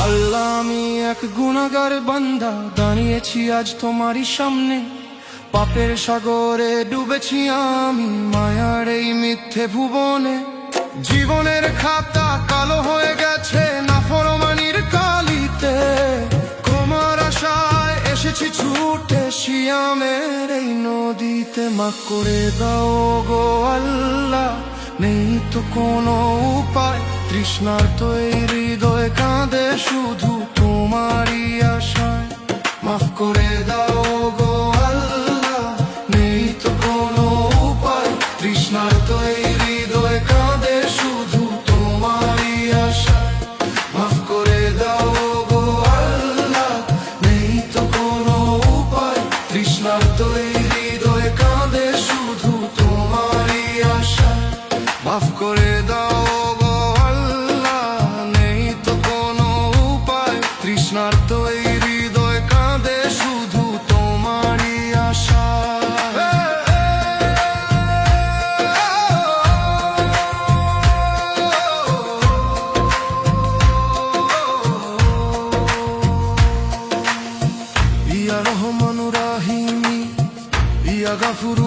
আল্লাহ, আমি এক গুনাহগার বান্দা, দাঁড়িয়েছি আজ তোমারই সামনে। পাপের সাগরে ডুবেছি আমি, মায়ার এই মিথ্যে ভুবনে। জীবনের খাতা কালো হয়ে গেছে নাফরমানির কালিতে। ক্ষমার আশায় এসেছি ছুটে শিয়ামের এই নদীতে। মাফ করে দাও গো আল্লাহ, নেই তো কোনো উপায়। তৃষ্ণার্ত এই হৃদয় কাঁদে শুধু তোমারই আশায়। মাফ করে দাও গো আল্লাহ, নেই তো কোনো উপায়। তৃষ্ণার্ত এই হৃদয় কাঁদে শুধু তোমারই আশায়। মাফ করে দাও গো আল্লাহ, নেই তো কোনো উপায়। তৃষ্ণার্ত এই হৃদয় কাঁদে শুধু তোমারই আশায়। মাফ করে দাও গো আল্লাহ, নেই তো কোনো উপায়। তৃষ্ণার্ত এই হৃদয় কাঁদে শুধু তোমারই আশায়। ইয়া রহমানুর রাহিম, ইয়া গাফুর